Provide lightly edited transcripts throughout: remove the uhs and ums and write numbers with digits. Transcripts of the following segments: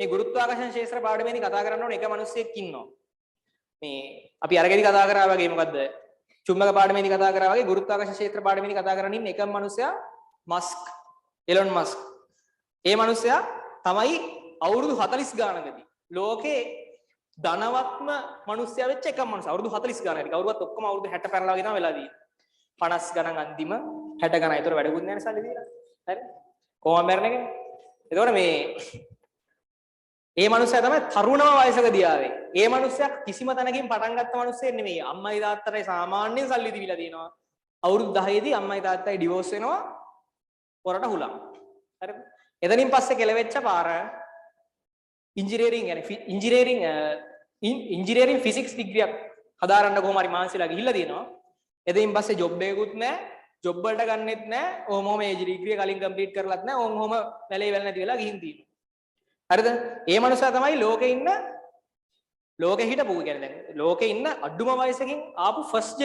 මේ ගුරුත්වාකර්ෂණ ශාස්ත්‍ර පාඩමේදී කතා කරන්න ඕන එක මිනිස්සෙක් ඉන්නවා. මේ අපි අරගෙදි කතා කරා වගේ මොකද්ද? චුම්බක පාඩමේදී කතා කරා වගේ ගුරුත්වාකර්ෂණ ශාස්ත්‍ර පාඩමේදී කතා කරගෙන ඉන්න එකම මිනිසයා මස්ක්, එලොන් මස්ක්. ඒ මිනිසයා තමයි අවුරුදු 40 ගානකදී ලෝකේ ධනවත්ම මිනිසයා වෙච්ච එකම මිනිසා. අවුරුදු 40 ගානකදී. කවුරුවත් ඔක්කොම අවුරුදු 60 පැනලා වගේ තමයි වෙලා තියෙන්නේ. 50 ගණන් අන්තිම 60 ගණන්. ඒතර වැඩකුත් නැහැ සල්ලි දීලා. හරි? කොහොම මැරෙන එකනේ. ඒතකොට මේ මනුස්සයා තමයි තරුණම වයසකදී ආවේ. ඒ මනුස්සයා කිසිම තැනකින් පටන් ගත්ත මනුස්සයෙක් නෙමෙයි. අම්මයි තාත්තටයි සාමාන්‍යයෙන් සල්ලි දීලා තියෙනවා. අවුරුදු 10 දී අම්මයි තාත්තයි ඩිවෝස් වෙනවා. පොරට හුලම්. හරිද? එතනින් පස්සේ කෙලවෙච්ච පාර ඉංජිනේරින් ෆිසික්ස් ඩිග්‍රියක් හදාරන්න කොහොම හරි මාන්සිලා ගිහිල්ලා තියෙනවා. එතනින් පස්සේ ජොබ් එකකුත් නැහැ. ජොබ් වලට ගන්නෙත් නැහැ. ඕම මේ ඩිග්‍රිය කලින් කම්ප්ලීට් කරලත් නැහැ. ඕම වැලේ වැල් නැති වෙලා ගිහින් තියෙනවා. හරිද? ඒ මනුස්සයා තමයි ලෝකේ හිටපු කියන්නේ දැන් ලෝකේ ඉන්න අඩුම වයසකින් ආපු ෆස්ට්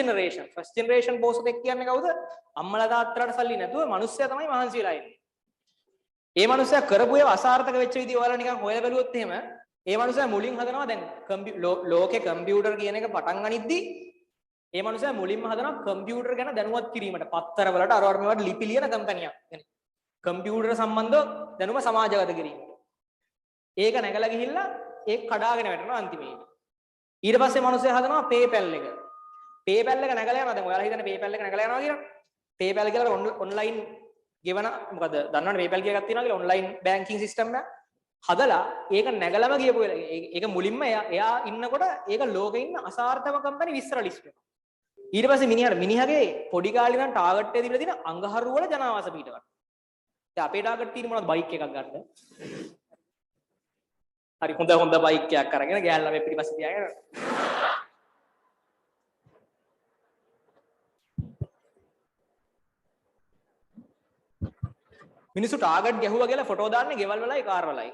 ජෙනරේෂන් බෝසතෙක් කියන්නේ කවුද? අම්මලා තාත්තලාට සල්ලි නැතුව මනුස්සයා තමයි මහන්සි වෙලා ඉන්නේ. ඒ මනුස්සයා කරපු ඒවා අසාර්ථක වෙච්ච විදිහ ඔයාලා නිකන් හොයලා බැලුවොත් එහෙම ඒ මනුස්සයා මුලින් හදනවා දැන් ලෝකේ කම්පියුටර් කියන එක පටන් ගනිද්දි ඒ මනුස්සයා මුලින්ම හදනවා කම්පියුටර් ගැන දැනුවත් කිරීමට පත්තර වලට අරවර මේවට ලිපි ලියන කම්පැනියක්. يعني කම්පියුටර් සම්බන්ධව දැනුම සමාජගත කිරීමට. ඒක නැගලා ගිහිල්ලා ඒක කඩාගෙන වැටෙනවා අන්තිමේදී. ඊට පස්සේ මිනිස්සු හදනවා PayPal එක. PayPal එක නැගලා යනවා. දැන් ඔයාලා හිතන්නේ PayPal එක නැගලා යනවා කියලා. PayPal කියලා ඔන්ලයින් ගෙවන මොකද දන්නවනේ PayPal කියලා එකක් තියෙනවා කියලා ඔන්ලයින් බැංකින් සිස්ටම් එක. හදලා ඒක නැගලම ගියපු ඒක මුලින්ම එයා ඉන්නකොට ඒක ලෝකේ ඉන්න අසාර්ථක කම්පැනි 20 ලිස්ට් වෙනවා. ඊට පස්සේ මිනිහගේ පොඩි කාලේ ඉඳන් ටාගට් එක දීලා තියෙන අඟහරු වල ජනාවාස පිට ගන්න. දැන් අපේ ටාගට් තියෙන්නේ මොනවද? බයික් එකක් ගන්න. හරි හොඳ බයික් එකක් අරගෙන ගෑල්ලා මේ පිටිපස්සේ තියාගෙන මිනිස්සු ටාගට් ගැහුවා කියලා ෆොටෝ දාන්නේ ගෙවල් වලයි කාර් වලයි.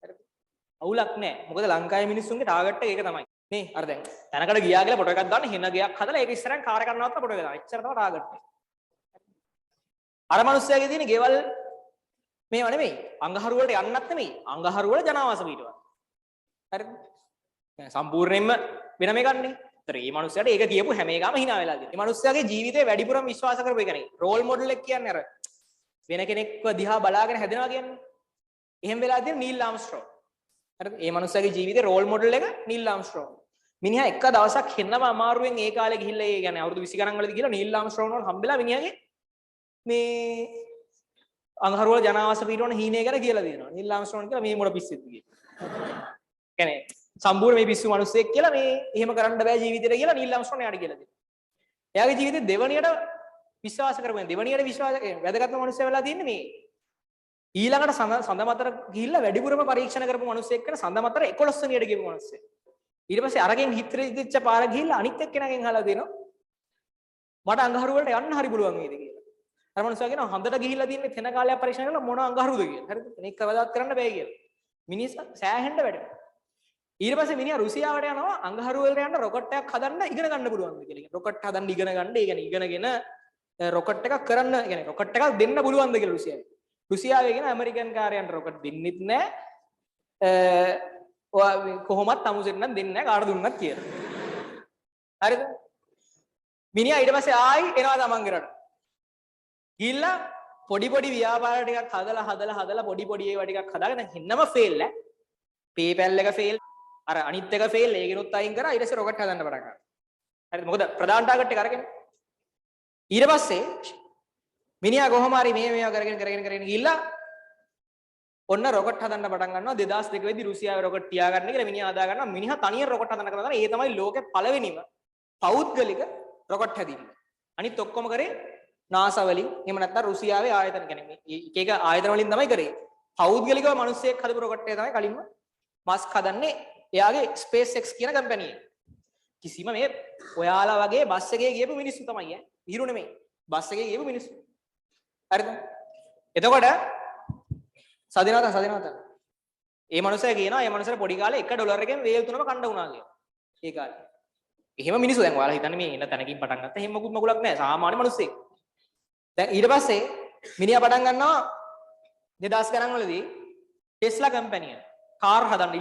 හරිද? අවුලක් නැහැ. මොකද ලංකාවේ මිනිස්සුන්ගේ ටාගට් එක ඒක තමයි. නේ අර දැන් තැනකට ගියා කියලා ෆොටෝ එකක් දාන්න හින ගයක් හදලා ඒක ඉස්සරහින් කාර් එකක් නවත්තලා ෆොටෝ එක දානවා. එච්චර තමයි ටාගට් එක. අර මිනිස්සයාගේ තියෙන ගෙවල් මේවා නෙමෙයි. අඟහරු වලට යන්නත් නෙමෙයි. අඟහරු වල ජනාවාස පිටවල. හරිද? සම්පූර්ණයෙන්ම වෙනම එකක් නේ. ඒතර මේ මිනිස්සයාට ඒක කියපු හැම එකම hina වෙලා තියෙනවා. මේ මිනිස්සයාගේ ජීවිතේ වැඩිපුරම විශ්වාස කරපු එක නේ. රෝල් මොඩල් එක කියන්නේ අර වෙන කෙනෙක්ව දිහා බලාගෙන හැදෙනවා කියන්නේ. එහෙම වෙලා තියෙන නීල් ආම්ස්ට්‍රෝං. හරිද? මේ මිනිස්සයාගේ ජීවිතේ රෝල් මොඩල් එක නීල් ආම්ස්ට්‍රෝං. මිනිහා එක දවසක් හෙන්නම අමාරුවෙන් ඒ කාලේ ගිහිල්ලා ඒ කියන්නේ අවුරුදු 20 ගණන් වලදී ගිහිල්ලා නීල් ආම්ස්ට්‍රෝං වල හම්බෙලා මිනිහාගේ මේ අඟහරු වල ජනාවාස පිටවන හීනේ ගැන කියලා දෙනවා. නීල් ආම්ස්ට්‍රෝං කියලා මේ මොන පිස්සෙද්ද කියලා. කියන්නේ සම්පූර්ණ මේ පිස්සු මිනිස්සෙක් කියලා මේ එහෙම කරන්න බෑ ජීවිතේට කියලා නීල් ආම්ස්ට්‍රෝං එයාට කියලා දෙනවා. එයාගේ ජීවිතේ දෙවණියට විශ්වාස කරපුවා. දෙවණියට විශ්වාස වැදගත්ම මිනිස්සයා වෙලා තියෙන්නේ මේ. ඊළඟට සඳ මතර ගිහිල්ලා වැඩිපුරම පරීක්ෂණ කරපු මිනිස්සෙක් කරන සඳ මතර 11 වෙනියට ගිහපු මිනිස්සෙක්. ඊට පස්සේ අරගෙන් හිත රිදිච්ච පාර ගිහිල්ලා අනිත් එක්කෙනාගෙන් අහලා දෙනවා. මට අඟහරු වලට යන්න හරි පුළුවන් වේද කියලා. අර මිනිස්සයා කියනවා හඳට ගිහිල්ලා තින්නේ තැන කාලයක් පරීක්ෂණ කරලා මොන අඟහරුද කියලා. හරිද? මේක කවදාවත් කරන්න බෑ කියලා. මිනිස්සු සෑහෙන්න වැඩෙනවා. ඊට පස්සේ මිනිහා රුසියාවට යනවා අඟහරු වලට යන්න රොකට් එකක් හදන්න ඉගෙන ගන්න පුළුවන්ද කියලා. රොකට් හදන්න ඉගෙන ගන්න. ඒ කියන්නේ ඉගෙනගෙන රොකට් එකක් කරන්න يعني රොකට් එකක් දෙන්න පුළුවන්ද කියලා රුසියාවේ. රුසියාවේ කියන ඇමරිකන් කාර්යයන්ට රොකට් දෙන්නෙත් නැහැ. කොහොමත් අමුසෙට නම් දෙන්නේ නැහැ කාට දුන්නත් කියලා. හරිද? මිනිහා ඊට පස්සේ ආයි එනවා තමන්ගේ රට. ගිහිල්ලා පොඩි ව්‍යාපාර ටිකක් හදලා පොඩි ඒවා ටිකක් හදාගෙන හෙන්නම ෆේල් ඈ. PayPal එක ෆේල්. අර අනිත් එක ෆේල්. ඒකිනුත් අයින් කරා ඊට පස්සේ රොකට් හදන්න පටන් ගත්තා. හරිද? මොකද ප්‍රධාන ටාගට් එක අරගෙන. ඊට පස්සේ මිනිහා කොහොම හරි මේවා කරගෙන ගිහිල්ලා ඔන්න රොකට් හදන්න පටන් ගන්නවා 2002 වෙදි රුසියාවේ රොකට් තියාගන්න කියලා මිනිහා හදා ගන්නවා. මිනිහා තනියෙන් රොකට් හදන්න කරනවා. ඒ තමයි ලෝකේ පළවෙනිම පෞද්ගලික රොකට් හැදීම. අනිත් ඔක්කොම කරේ NASA වලින් එහෙම නැත්නම් රුසියාවේ ආයතන කියන්නේ එක ආයතන වලින් තමයි කරේ. පෞද්ගලිකව මිනිස්සෙක් හදපු රොකට් එක තමයි කලින්ම මස්ක් හදන්නේ. එයාගේ SpaceX කියන කම්පැනි එක. කිසිම මේ ඔයාලා වගේ බස් එකේ ගියපු මිනිස්සු තමයි ඈ. විහිරු නෙමෙයි. බස් එකේ ගියපු මිනිස්සු. හරිද? එතකොට සදිනවත ඒ මනුස්සයා කියනවා ඒ මනුස්සයාට පොඩි කාලේ $1 එකෙන් වේල් 3ම කණ්ඩ වුණා කියලා. ඒ කාලේ. එහෙම මිනිස්සු දැන් ඔයාලා හිතන්නේ මේ එන තැනකින් පටන් ගත්තා. එහෙම මොකුත් මගුලක් නැහැ. සාමාන්‍ය මිනිස්සෙක්. දැන් ඊට පස්සේ මිනිහා පටන් ගන්නවා 2000 ගණන් වලදී ටෙස්ලා කම්පැනි එක. කාර් හදන්න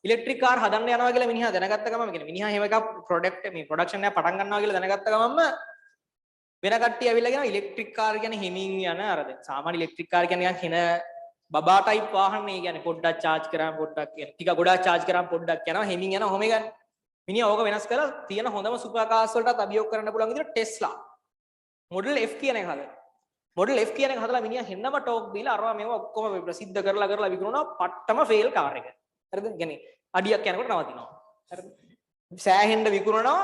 ඉලෙක්ට්‍රික් කාර් හදන්න යනවා කියලා මිනිහා දැනගත්ත ගමන් කියන්නේ මිනිහා එහෙම එකක් ප්‍රොඩක්ට් මේ ප්‍රොඩක්ෂන් එක පටන් ගන්නවා කියලා දැනගත්ත ගමන්ම වෙන කට්ටිය ඇවිල්ලා කියනවා ඉලෙක්ට්‍රික් කාර් කියන්නේ හිමින් යන අර දැන් සාමාන්‍ය ඉලෙක්ට්‍රික් කාර් කියන්නේ නිකන් හින බබා ටයිප් වාහන නේ කියන්නේ පොඩ්ඩක් charge කරාම පොඩ්ඩක් කියන ටික ගොඩාක් charge කරාම පොඩ්ඩක් යනවා හිමින් යනවා ඔහොම ගන්න මිනිහා ඕක වෙනස් කරලා තියෙන හොඳම සුපර් කාර්ස් වලටත් අභියෝග කරන්න පුළුවන් විදිහට ටෙස්ලා මොඩල් F කියන එක හදලා මොඩල් F කියන එක හදලා මිනිහා හෙන්නම ටෝක් දීලා අරවා මේවා ඔක්කොම ප්‍රසිද්ධ කරලා විකුණනවා පට්ටම ෆේල් කාර් එක හරිද කියන්නේ අඩියක් යනකොට නවතිනවා හරිද සෑහෙන්න විකුණනවා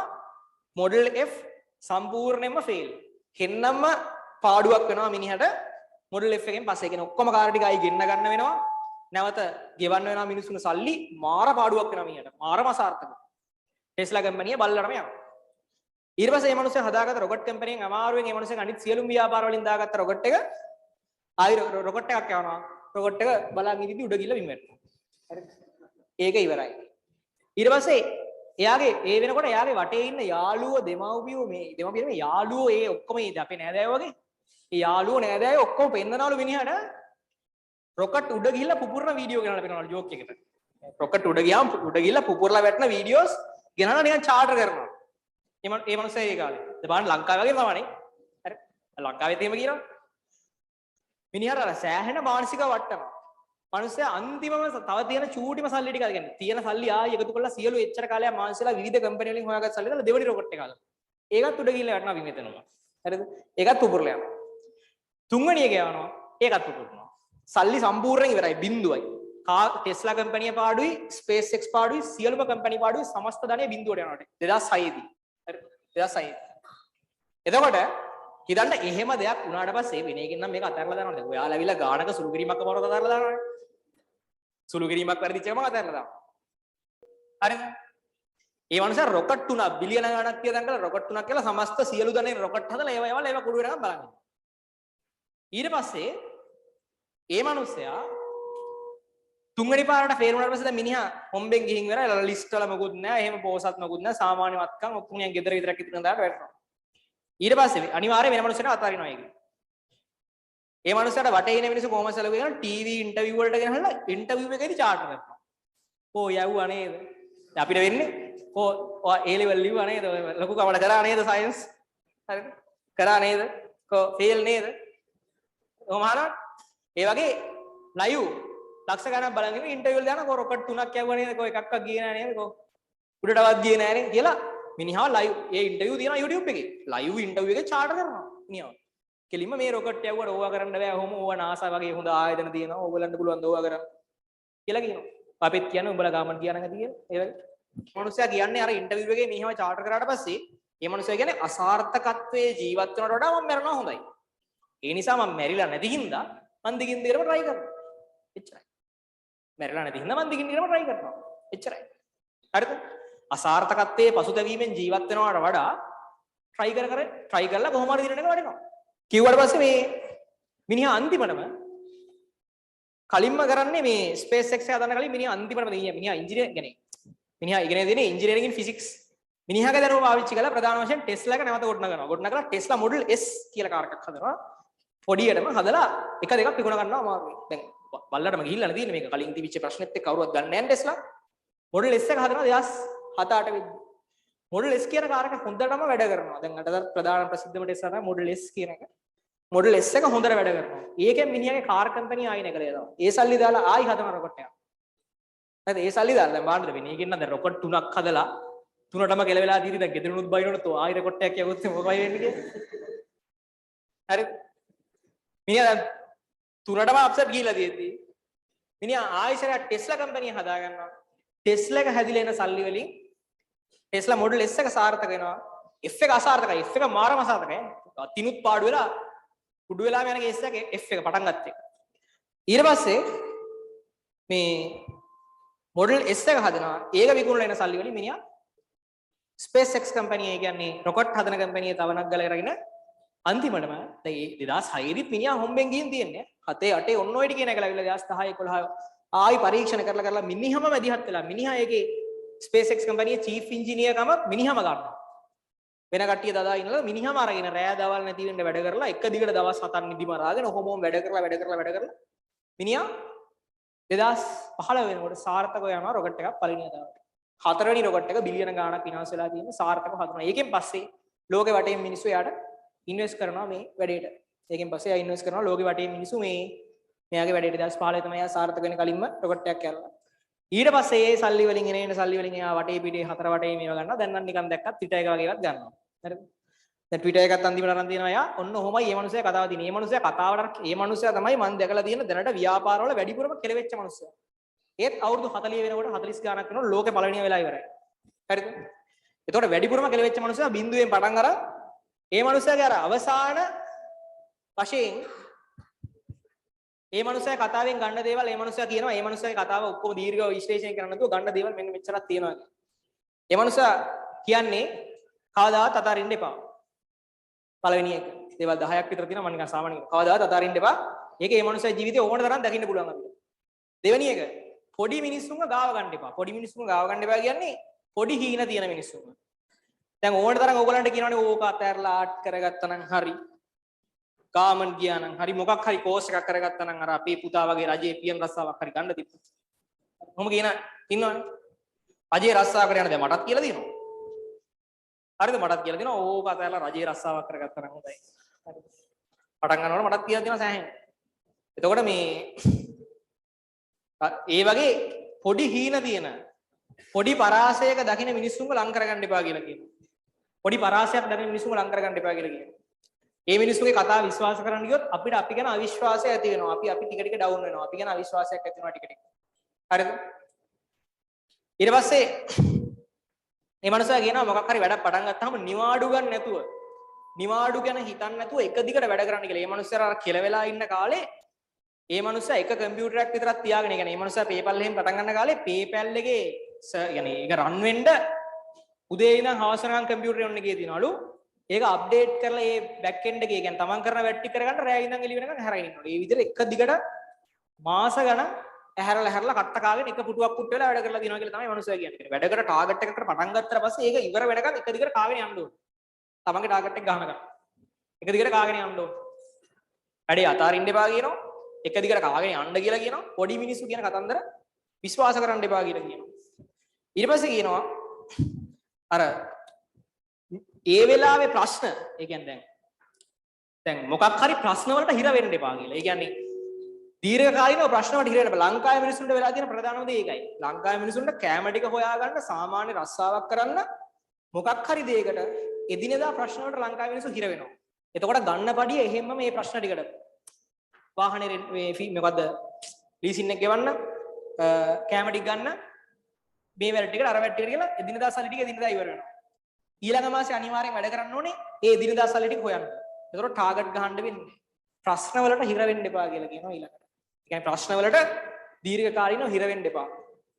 මොඩල් F සම්පූර්ණයෙන්ම ෆේල් හෙන්නම පාඩුවක් වෙනවා මිනිහට මොඩල් F එකෙන් පස්සේ කියන ඔක්කොම කාර් ටික ආයි ගෙන්න ගන්න වෙනවා නැවත ගෙවන්න වෙනවා මිනිස්සුන්ගේ සල්ලි මාර පාඩුවක් වෙනවා මිනිහට මාරම අසාර්ථක ටෙස්ලා කම්පැනි බල්ලරම යනවා ඊට පස්සේ මේ මිනිස්සු හදාගත්ත රොකට් කම්පැනියෙන් අමාරුවෙන් මේ මිනිස්සු අනිත් සියලුම ව්‍යාපාර වලින් දාගත්ත රොකට් එක ආයි රොකට් එකක් යවනවා රොකට් එක බලන් ඉදිරි උඩ ගිහලා බිම් වැටෙනවා හරිද ඒක ඉවරයි ඊට පස්සේ එයාගේ ඒ වෙනකොට එයාගේ වටේ ඉන්න යාළුවෝ දෙමව්පියෝ මේ යාළුවෝ ඒ ඔක්කොම ඒ අපේ නෑදෑයෝ වගේ ඒ යාළුවෝ නෑදෑයෝ ඔක්කොම පෙන්නනවලු මිනිහට රොකට් උඩ ගිහිල්ලා පුපුරන වීඩියෝ ගෙනල්ලා පෙන්නනවලු ජෝක් එකට රොකට් උඩ ගියාම උඩ ගිහිල්ලා පුපුරලා වැටෙන වීඩියෝස් ගෙනල්ලා නිකන් චාටර් කරනවා ඒ මනුස්සයා ඒ කාලේ දැන් බලන්න ලංකාව වගේ තමනේ හරි ලංකාවෙත් එහෙම කියනවා මිනිහට අර සෑහෙන මානසික වට්ටම මනුස්සයා අන්තිමම තව තියෙන චූටිම සල්ලි ටික අරගෙන තියෙන සල්ලි ආයෙ එකතු කරලා සියලු එච්චර කාලයක් මානසිකලා විවිධ කම්පැනි වලින් හොයාගත්ත සල්ලි දාලා දෙවෙනි රොකට් එක ගාලා ඒකත් උඩ ගිහිල්ලා වැටෙනවා බිම් එතනම හරිද ඒකත් පුපුරලා යනවා තුන්වෙනි එක යනවා ඒකත් පුපුරනවා සල්ලි සම්පූර්ණයෙන් ඉවරයි බිඳුවයි ටෙස්ලා කම්පැනිය පාඩුයි ස්පේස් එක්ස් පාඩුයි සියලුම කම්පැනි පාඩුයි සමස්ත ධනෙ බිඳුවට යනවා 2006 දී හරි 2006 එතකොට හිතන්න එහෙම දෙයක් වුණාට පස්සේ වෙන එකකින් නම් මේක අතහැරලා දානවා දැන් ඔයාලා ඇවිල්ලා ගානක සුළු කිරීමක් කරනකොට අතහැරලා දානවානේ සුළු කිරීමක් වැඩිච්ච එකම අතහැරලා දානවා හරිද ඒ වන්සර් රොකට් 3 බිලියන ගණනක් තියදන් කරලා රොකට් 3ක් කියලා සමස්ත සියලු ධනෙ රොකට් හදලා ඒවා කුඩු වෙනකම් බලන්න ඊට පස්සේ ඒ මනුස්සයා තුන්වෙනි පාරට ෆේල් වුණාට පස්සේ දැන් මිනිහා හොම්බෙන් ගිහින් ඉවරයි ලිස්ට් වල මොකුත් නැහැ එහෙම පෝසත් මොකුත් නැහැ සාමාන්‍ය වත්කම් ඔක්කොම යන් ගෙදර විතරක් ඉතින් දාට වැටෙනවා ඊට පස්සේ අනිවාර්යයෙන් වෙන මනුස්සයෙක් අතාරිනවා ඒක. ඒ මනුස්සයාට වටේ ඉන්න මිනිස්සු කොහොමද සැලකුවේ කියලා ටීවී ඉන්ටර්විව් වලට ගෙනහලා ඉන්ටර්විව් එකේදී චාට් කරනවා. ඕ යවුවා නේද? අපිට වෙන්නේ ඕ ඒ ලෙවල් ලිව්වා නේද? ලොකු කමඩ කරා නේද සයන්ස්? හරිද? කරා නේද? ෆේල් නේද? කොහොමද? ඒ වගේ ලයිව් ලක්ෂ ගණන් බලන් ඉන්න ඉන්ටර්විව් වල දානවා රොකට් 3ක් යවුවා නේද? එකක්වත් ගියේ නැහැ නේද? උඩටවත් ගියේ නැහැ නේද කියලා මිනිහා ලයිව් ඒ ඉන්ටර්විව් තියෙනවා YouTube එකේ. ලයිව් ඉන්ටර්විව් එකේ චාට් කරනවා මිනිහා. කෙලින්ම මේ රොකට් යවුවට ඕවා කරන්න බෑ. ඔහොම ඕවා NASA වගේ හොඳ ආයතන තියෙනවා. ඕගලන්ට පුළුවන් ද ඕවා කරන්න කියලා කියනවා. අපිත් කියන්නේ උඹලා ගාමන් කියන නැති කියලා. ඒ වගේ. මනුස්සයා කියන්නේ අර ඉන්ටර්විව් එකේ මිනිහව චාට් කරාට පස්සේ මේ මනුස්සයා කියන්නේ අසාර්ථකත්වයේ ජීවත් වෙනවට වඩා මම මැරෙනවා හොඳයි. ඒ නිසා මම මැරිලා නැති හින්දා මන් දිගින් දිගටම try කරනවා. එච්චරයි. මැරිලා නැති හින්දා මන් දිගින් දිගටම try කරනවා. එච්චරයි. හරිද? අසාර්ථකත්වයේ පසුතැවීමෙන් ජීවත් වෙනවට වඩා try කරලා කොහොම හරි දිනනක වටිනවා. කිව්වට පස්සේ මේ මිනිහා අන්තිමටම කලින්ම කරන්නේ මේ ස්පේස් එක්ස් එක හදන්න කලින් මිනිහා අන්තිමටම මිනිහා ඉංජිනේර කියන්නේ මිනිහා ඉගෙන දෙන්නේ ඉංජිනේරින් ඉන් ෆිසික්ස් මිනිහාගේ දරුවෝ පාවිච්චි කරලා ප්‍රධාන වශයෙන් ටෙස්ලා එක නැවත ගොඩනගනවා ටෙස්ලා මොඩල් S කියලා කාර් එකක් හදනවා පොඩියටම හදලා එක දෙකක් විකුණ ගන්නවා අමාරුයි දැන් බල්ලටම ගිහිල්ලා නැතිනේ මේක කලින් තිබිච්ච ප්‍රශ්නෙත් එක්ක කවුරුවත් ගන්න නැහැ ටෙස්ලා මොඩල් S එක හදනවා 2007-8 වෙද්දි මොඩල් S කියන කාර් එක හොඳටම වැඩ කරනවා දැන් අද ප්‍රධාන ප්‍රසිද්ධම ටෙස්ලා තමයි මොඩල් S කියන එක මොඩල් S එක හොඳට වැඩ කරනවා ඒකෙන් මිනිහාගේ කාර් කම්පැනි ආයෙ නැගලා යනවා ඒ සල්ලි දාලා ආයි හදන රොකට් එකක් හරිද ඒ සල්ලි දාලා දැන් බලන්න වෙන්නේ ඒකෙන් නම් දැන් රොකට් 3ක් හදලා තුනටම කෙලවෙලා දීරි දැන් ගෙදරිනුත් බයිනොත් ආයෙ රොකට් එකක් යවුවොත් මොකයි වෙන්නේ කියලා හරිද මිනිහා දැන් තුනටම අප්සෙට් ගිහිලා තියෙද්දි මිනිහා ආයෙසරක් ටෙස්ලා කම්පැනි හදා ගන්නවා ටෙස්ලා එක හැදිලා එන සල්ලි වලින් ටෙස්ලා මොඩල් S එක සාර්ථක වෙනවා F එක අසාර්ථකයි F එක මාරම අසාර්ථකයි තිනුත් පාඩු වෙලා කුඩු වෙලාම යන කේස් එක F එක පටන් ගත්තා ඊට පස්සේ මේ මොඩල් S එක හදනවා ඒක විකුණලා එන සල්ලි වලින් මිනිහා SpaceX කම්පැනි ඒ කියන්නේ රොකට් හදන කම්පැනි තවනක් ගලලා අරගෙන අන්තිමටම දැන් 2006 දිත් මිනිහා හොම්බෙන් ගිහින් තියන්නේ 7 8 ඔන්න ඔය ටික කියන එක ලැබිලා 2010 11 ආයි පරීක්ෂණ කරලා මිනිහම මැදිහත් වෙලා මිනිහා ඒකේ SpaceX කම්පැනියේ චීෆ් ඉංජිනේර් කම මිනිහම ගන්නවා වෙන කට්ටිය දදා ඉන්නලා මිනිහම අරගෙන රෑ දවල් නැති වෙන්න වැඩ කරලා එක දිගට දවස් 7ක් නිදි මරාගෙන ඔහොම වැඩ කරලා මිනිහා 2015 වෙනකොට සාර්ථකව යනවා රොකට් එකක් පළවෙනි වතාවට. හතරවෙනි රොකට් එක බිලියන ගාණක් විනාශ වෙලා තියෙන සාර්ථකව හදනවා. ඒකෙන් පස්සේ ලෝකෙ වටේ මිනිස්සු යාට ඉන්වෙස්ට් කරනවා මේ වැඩේට. ඒකෙන් පස්සේ යා ඉන්වෙස්ට් කරනවා ලෝකෙ වටේ මිනිස්සු මෙයාගේ වැඩේට 2015 තමයි යා සාර්ථක වෙන කලින්ම රොකට් එකක් කරලා. ඊට පස්සේ ඒ සල්ලි වලින් එන සල්ලි වලින් එයා වටේ පිටේ හතර වටේ මේව ගන්නවා. දැන් නම් නිකන් දැක්කත් Twitter එක වගේවත් ගන්නවා. හරිද? දැන් Twitter එකත් අන්තිමට අරන් තියනවා යා. ඔන්න ඔහොමයි මේ මනුස්සයා කතාව තියෙන්නේ. මේ මනුස්සයා කතාවට මේ මනුස්සයා තමයි මම දැකලා තියෙන දැනට ව්‍යාපාරවල වැඩිපුරම කෙලවෙච්ච මනුස්සයා. ඒත් අවුරුදු 40 වෙනකොට 40 ගාණක් වෙනකොට ලෝකේ පළවෙනිය වෙලා ඉවරයි. හරිද? එතකොට වැඩිපුරම කෙලවෙච්ච මනුස්සයා බිඳුවෙන් පටන් අරන් මේ මනුස්සයාගේ අර අවසාන වශයෙන් මේ මනුස්සයා කතාවෙන් ගන්න දේවල් මේ මනුස්සයා කියනවා මේ මනුස්සයාගේ කතාව ඔක්කොම දීර්ඝව විශ්ලේෂණය කරන්න නැතුව ගන්න දේවල් මෙන්න මෙච්චරක් තියෙනවා කියලා. මේ මනුස්සයා කියන්නේ කවදාවත් අතාරින්න එපා. පළවෙනි එක. දේවල් 10ක් විතර තියෙනවා මම නිකන් සාමාන්‍යයෙන් කවදාවත් අතාරින්න එපා. ඒක මේ මනුස්සයා ජීවිතේ ඕන තරම් දකින්න පුළුවන් අපිට. දෙවෙනි එක පොඩි මිනිස්සුන්ව ගාව ගන්න එපා. පොඩි මිනිස්සුන්ව ගාව ගන්න එපා කියන්නේ පොඩි හීන තියෙන මිනිස්සුන්ව. දැන් ඕන තරම් ඕගලන්ට කියනවනේ ඕක අතහැරලා ආට් කරගත්තා නම් හරි. ගාමන් ගියා නම් හරි මොකක් හරි කෝස් එකක් කරගත්තා නම් අර අපේ පුතා වගේ රජේ පියන් රස්සාවක් හරි ගන්න තිබ්බා. කොහොම කියන ඉන්නවනේ. රජේ රස්සාවකට යන දැන් මටත් කියලා දෙනවා. හරිද මටත් කියලා දෙනවා ඕක අතහැරලා රජේ රස්සාවක් කරගත්තා නම් හොඳයි. හරිද. පටන් ගන්නකොට මටත් කියලා දෙනවා සෑහෙන. එතකොට මේ ඒ වගේ පොඩි හීන තියෙන පොඩි පරාසයක දකින්න මිනිස්සුන්ව ලං කරගන්න එපා කියලා කියනවා. පොඩි පරාසයක් දකින්න මිනිස්සුන්ව ලං කරගන්න එපා කියලා කියනවා. මේ මිනිස්සුගේ කතාව විශ්වාස කරන්න ගියොත් අපිට අපි ගැන අවිශ්වාසය ඇති වෙනවා. අපි ටික ටික ඩවුන් වෙනවා. අපි ගැන අවිශ්වාසයක් ඇති වෙනවා ටික ටික. හරිද? ඊට පස්සේ මේ මනුස්සයා කියනවා මොකක් හරි වැඩක් පටන් ගත්තාම නිවාඩු ගන්න නැතුව නිවාඩු ගැන හිතන්නේ නැතුව එක දිගට වැඩ කරන්න කියලා. මේ මනුස්සයා අර කෙලවෙලා ඉන්න කාලේ මේ මනුස්සයා එක කම්පියුටරයක් විතරක් තියාගෙන ඉගෙන. මේ මනුස්සයා PayPal එකෙන් පටන් ගන්න කාලේ PayPal එකේ يعني ඒක රන් වෙන්න උදේ ඉඳන් හවස වෙනකන් කම්පියුටරේ ඔන්න එකේ තියනවලු. ඒක අප්ඩේට් කරලා ඒ බෑක් එන්ඩ් එකේ කියන්නේ තමන් කරන වැඩ ටික කරගන්න රෑ ඉඳන් එළි වෙනකන් හැරගෙන ඉන්නවා. ඒ විදිහට එක දිගට මාස ගණන් ඇහැරලා කට්ට කාගෙන එක පුටුවක් පුට්ට වෙලා වැඩ කරලා දිනවා කියලා තමයි මනුස්සයා කියන්නේ. වැඩකට ටාගට් එකකට පටන් ගත්තාට පස්සේ ඒක ඉවර වෙනකන් එක දිගට කාගෙන යන්න ඕනේ. තමන්ගේ ටාගට් එක ගහනකම්. එක දිගට කාගෙන යන්න ඕනේ. වැඩේ අතාරින්න එපා කියනවා. එක දිගට කාගෙන යන්න කියලා කියනවා. පොඩි මිනිස්සු කියන කතන්දර විශ්වාස කරන්න එපා කියලා කියනවා. ඊට පස්සේ කියනවා අර ඒ වෙලාවේ ප්‍රශ්න ඒ කියන්නේ දැන් මොකක් හරි ප්‍රශ්න වලට හිර වෙන්න එපා කියලා. ඒ කියන්නේ දීර්ඝකාලීනව ප්‍රශ්න වලට හිර වෙන්න එපා. ලංකාවේ මිනිස්සුන්ට වෙලා තියෙන ප්‍රධානම දේ ඒකයි. ලංකාවේ මිනිස්සුන්ට කැම ටික හොයාගන්න සාමාන්‍ය රස්සාවක් කරන්න මොකක් හරි දෙයකට එදිනෙදා ප්‍රශ්න වලට ලංකාවේ මිනිස්සු හිර වෙනවා. එතකොට ගන්න පඩිය එහෙම්ම මේ ප්‍රශ්න ටිකට වාහනේ මේ ෆී මොකද්ද ලීසින් එක ගෙවන්න කැම ටික ගන්න මේ වැඩ ටිකට අර වැඩ ටිකට කියලා එදිනෙදා සල්ලි ටික එදිනෙදා ඉවර වෙනවා. ඊළඟ මාසේ අනිවාර්යෙන් වැඩ කරන්න ඕනේ ඒ දිනදා සල්ලි ටික හොයන්න. ඒතකොට ටාගට් ගහන්න වෙන්නේ. ප්‍රශ්න වලට හිර වෙන්න එපා කියලා කියනවා ඊළඟට. ඒ කියන්නේ ප්‍රශ්න වලට දීර්ඝකාලීනව හිර වෙන්න එපා.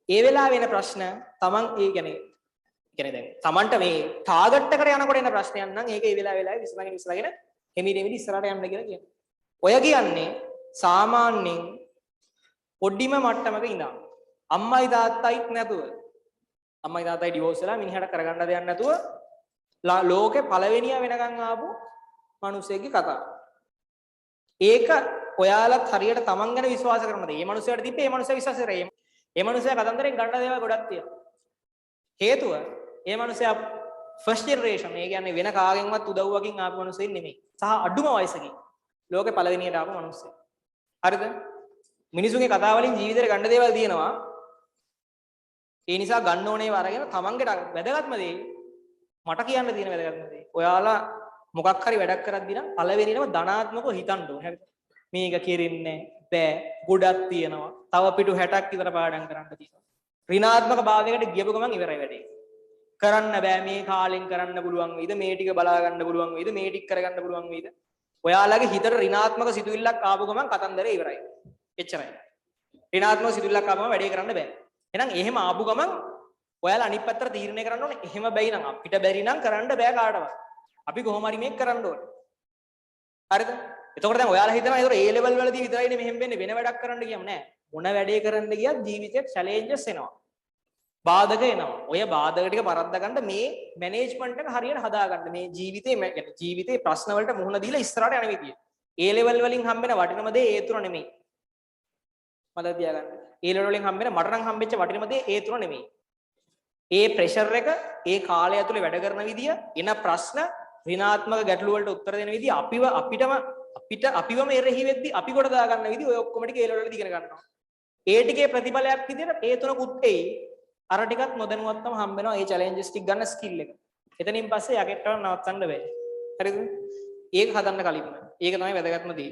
ඒ වෙලාවේ එන ප්‍රශ්න තමන් ඒ කියන්නේ දැන් තමන්ට මේ ටාගට් එකට යනකොට එන ප්‍රශ්නයක් නම් ඒක ඒ වෙලාවේ විසඳගෙන හිමීරෙමිලි ඉස්සරහට යන්න කියලා කියනවා. ඔය කියන්නේ සාමාන්‍යයෙන් පොඩිම මට්ටමක ඉඳන් අම්මයි තාත්තයිත් නැතුව අම්මයි තාත්තයි ඩිවෝස් වෙලා මිනිහට කරගන්න දෙයක් නැතුව ලෝකේ පළවෙනිය වෙනකන් ආපු මිනිස්සෙක්ගේ කතාව. ඒක ඔයාලත් හරියට තමන් ගැන විශ්වාස කරනද? මේ මිනිස්සයාට තිබ්බේ මේ මිනිස්සයා විශ්වාස කරේ. මේ මිනිස්සයා කතන්දරෙන් ගන්න දේවල් ගොඩක් තියෙනවා. හේතුව මේ මිනිස්සයා ෆස්ට් ජෙනරේෂන්. ඒ කියන්නේ වෙන කාගෙන්වත් උදව්වකින් ආපු මිනිස්සෙක් නෙමෙයි. සහ අඩුම වයසකින් ලෝකේ පළවෙනියට ආපු මිනිස්සයා. හරිද? මිනිසුන්ගේ කතාව වලින් ජීවිතේට ගන්න දේවල් තියෙනවා. ඒ නිසා ගන්න ඕනේ වරගෙන තමන්ගේ වැදගත්ම දේ මට කියන්න තියෙන වැදගත්ම දේ. ඔයාලා මොකක් හරි වැඩක් කරද්දී නම් පළවෙනියම ධනාත්මකව හිතන්න ඕනේ. හරිද? මේක කෙරෙන්නේ බෑ. ගොඩක් තියෙනවා. තව පිටු 60ක් විතර පාඩම් කරන්න තියෙනවා. ඍණාත්මක භාවයකට ගියපු ගමන් ඉවරයි වැඩේ. කරන්න බෑ මේ කාලෙන් කරන්න පුළුවන් වෙයිද? මේ ටික බලා ගන්න පුළුවන් වෙයිද? මේ ටික කරගන්න පුළුවන් වෙයිද? ඔයාලගේ හිතට ඍණාත්මක සිතුවිල්ලක් ආපු ගමන් කතන්දරේ ඉවරයි. එච්චරයි. ඍණාත්මක සිතුවිල්ලක් ආවම වැඩේ කරන්න බෑ. එහෙනම් එහෙම ආපු ගමන් ඔයාලා අනිත් පැත්තට තීරණය කරන්න ඕනේ. එහෙම බැයි නම් අපිට බැරි නම් කරන්න බෑ කාටවත්. අපි කොහොම හරි මේක කරන්න ඕනේ. හරිද? එතකොට දැන් ඔයාලා හිතනවා ඒතර A level වලදී විතරයිනේ මෙහෙම වෙන්නේ වෙන වැඩක් කරන්න කියම නෑ. මොන වැඩේ කරන්න ගියත් ජීවිතේ චැලෙන්ජස් එනවා. බාධක එනවා. ඔය බාධක ටික පරද්ද ගන්න මේ මැනේජ්මන්ට් එක හරියට හදාගන්න. මේ ජීවිතේ ප්‍රශ්න වලට මුහුණ දීලා ඉස්සරහට යන විදිය. A level වලින් හම්බෙන වටිනම දේ ඒ තුන නෙමෙයි. මතක තියාගන්න. ඒ ලෙවල් වලින් හම්බෙන මට නම් හම්බෙච්ච වටිනම දේ ඒ තුන නෙමෙයි. ඒ ප්‍රෙෂර් එක ඒ කාලය ඇතුලේ වැඩ කරන විදිය, එන ප්‍රශ්න, ඍණාත්මක ගැටලු වලට උත්තර දෙන විදිය, අපිවම එරෙහි වෙද්දි අපි කොට දා ගන්න විදිය ඔය ඔක්කොම ටික ඒ ලෙවල් වලදී ඉගෙන ගන්නවා. ඒ ටිකේ ප්‍රතිඵලයක් විදියට ඒ තුනකුත් එයි. අර ටිකත් නොදැනුවත්වම හම්බ වෙනවා ඒ චැලෙන්ජස් ටික ගන්න ස්කිල් එක. එතනින් පස්සේ යකෙට්ටව නවත්තන්න බෑ. හරිද? ඒක හදන්න කලින්ම. ඒක තමයි වැදගත්ම දේ.